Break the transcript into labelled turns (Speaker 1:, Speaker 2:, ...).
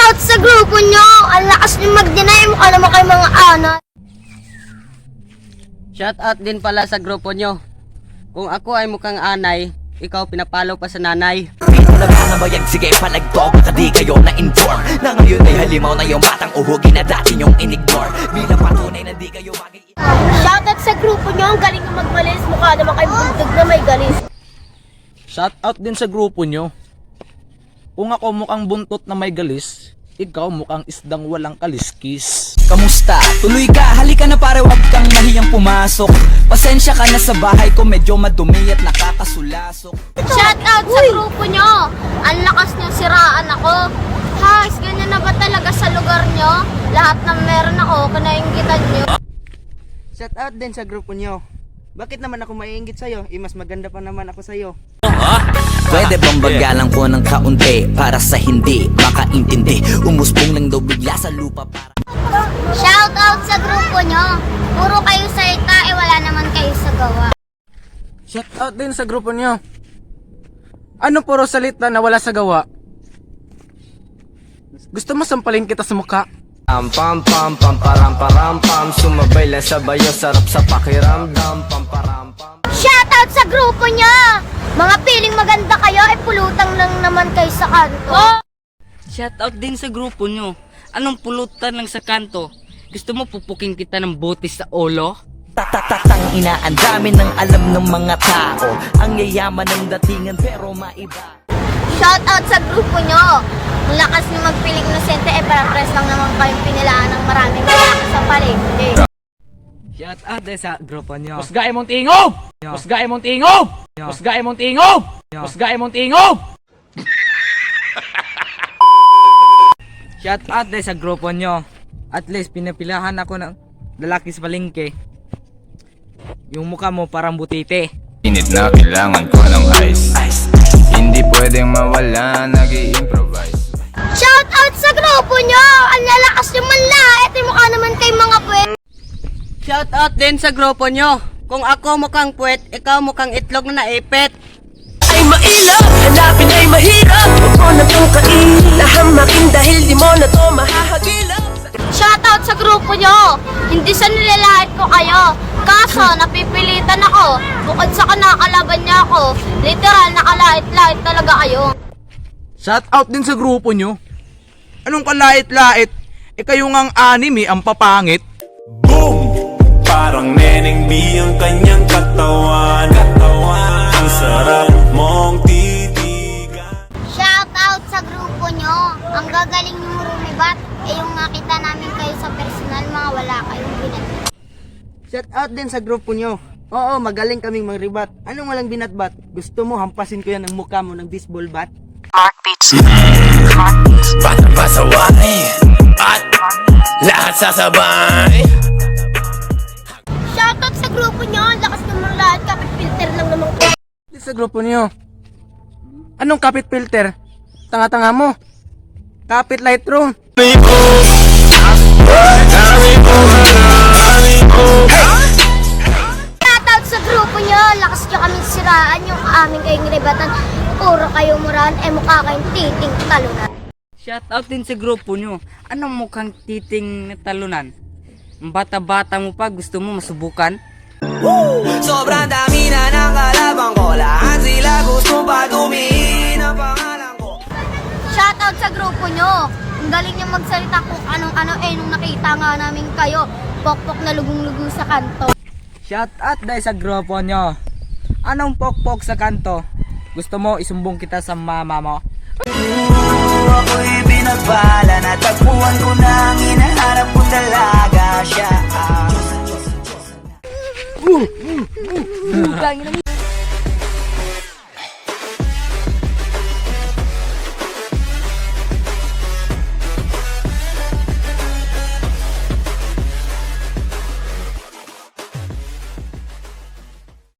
Speaker 1: Shoutout sa grupo nyo! Ang lakas nyo mag-deny, mukha naman kayo mga anay.
Speaker 2: Shoutout din pala sa grupo nyo. Kung ako ay mukhang anay, ikaw pinapalo pa sa nanay.
Speaker 3: Pino na ba na bayag? Sige palagtog, baka di kayo na-inform na ngayon ay halimaw na yung batang uhugin na dati nyong in-ignore. Bilang patunay na di kayo
Speaker 1: Shoutout sa grupo nyo, ang galing na magmalis, mukha naman kayo bundog na may galis.
Speaker 4: Shoutout din sa grupo nyo. Kung ako mukhang buntot na may galis, ikaw mukhang isdang walang kaliskis.
Speaker 3: Kamusta? Tuloy ka, halika na pare, wag kang mahiyang pumasok. Pasensya ka na sa bahay ko, medyo madumi at nakakasulasok.
Speaker 1: Shoutout sa grupo nyo, ang lakas nyo siraan ako. Haas, ganyan na ba talaga sa lugar nyo? Lahat ng meron ako, kanainggitan nyo.
Speaker 2: Shoutout din sa grupo nyo. Bakit naman ako maiinggit sa'yo? Mas maganda pa naman ako sa'yo.
Speaker 3: Pwede bang bagalang ko ng kaunti para sa hindi makaintindi? Umusbong lang daw bigla sa lupa para...
Speaker 1: Shoutout sa grupo nyo, puro kayo salita, wala naman kayo sa gawa.
Speaker 4: Shoutout din sa grupo nyo. Ano puro salita na wala sa gawa? Gusto mo sampalin kita sa mukha?
Speaker 5: Pam pam pam pam param param pam, sumabay lang sa bayo, sarap sa pakiramdam. Pam param pam.
Speaker 1: Shoutout sa grupo nyo, mga piling maganda kayo, ay pulutang lang naman kayo sa kanto.
Speaker 2: Shoutout din sa grupo nyo. Anong pulutan lang sa kanto? Gusto mo pupukin kita ng botis sa ulo?
Speaker 3: Tatatatang ina, ang dami ng alam ng mga tao. Ang yayaman ng datingan pero maiba.
Speaker 1: Shoutout sa grupo nyo, ang lakas nyo magpiling inosente, parang press lang naman kayong pinilaan ng maraming lalaki sa palengke.
Speaker 2: Shoutout din sa grupo nyo.
Speaker 4: Husgain mong tingob! Husgain mong tingob! Husgain mong tingob! Husgain mong tingob!
Speaker 2: Shoutout din sa grupo nyo. At least pinapilahan ako ng lalaki sa palengke. Yung mukha mo parang butite.
Speaker 5: Init na kailangan ko ng ice. Hindi pwedeng mawala, nag-i-improvise.
Speaker 1: Shoutout sa grupo nyo, ang lalakas nyo manlait, ay mukha naman kayo mga puwet.
Speaker 2: Shoutout din sa grupo nyo. Kung ako mukhang puwet, ikaw mukhang itlog na naipit.
Speaker 6: Ay mailap, hanapin ay mahirap. Huwag mo na itong kailahamakin dahil di mo na to mahahagilap.
Speaker 1: Shoutout sa grupo nyo, hindi sa nilalait ko kayo, kaso napipilitan ako. Bukod sa kanakalaban niya ako, literal nakalait-lait talaga kayo.
Speaker 4: Shoutout din sa grupo nyo. Anong kalait-lait? Kayo ngang anime ang papangit.
Speaker 7: Boom! Parang Neneng B ang kanyang katawan. Ang sarap mong titigan.
Speaker 1: Shoutout sa grupo nyo, ang gagaling nyo rumibat, yung nakita namin kayo sa personal, mga wala kayong binatbat.
Speaker 2: Shoutout din sa grupo nyo. Oo, magaling kaming magribat. Anong walang binatbat? Gusto mo hampasin ko yan ng mukha mo ng baseball bat?
Speaker 5: Batang pasaway at lahat sasabay.
Speaker 1: Shoutout sa grupo nyo, ang lakas naman lahat, kapit filter lang naman ko.
Speaker 4: Sa grupo nyo. Anong kapit filter? Tanga-tanga mo. Kapit Lightroom.
Speaker 1: Shoutout sa grupo nyo, lakas nyo kaming siraan, yung aming kayong ribatan, puro kayo murahan, mukha kayong titing talunan.
Speaker 2: Shoutout din sa grupo nyo. Anong mukhang titing na talunan? Ang bata-bata mo pa, gusto mo masubukan?
Speaker 6: Sobrang dami na ng kalabang ko, lahat sila gusto pa dumihin ang pangalan ko.
Speaker 1: Shoutout sa grupo nyo, ang galing nyo magsalita kung anong-ano, nung nakita nga namin kayo, pokpok na lugong-lugo sa kanto.
Speaker 2: Shoutout dahil sa grupo nyo. Anong pokpok sa kanto? Gusto mo isumbong kita sa mama mo?
Speaker 3: Ako'y pinagpala, natagpuan ko na ang hinahanap kong dalaga siya.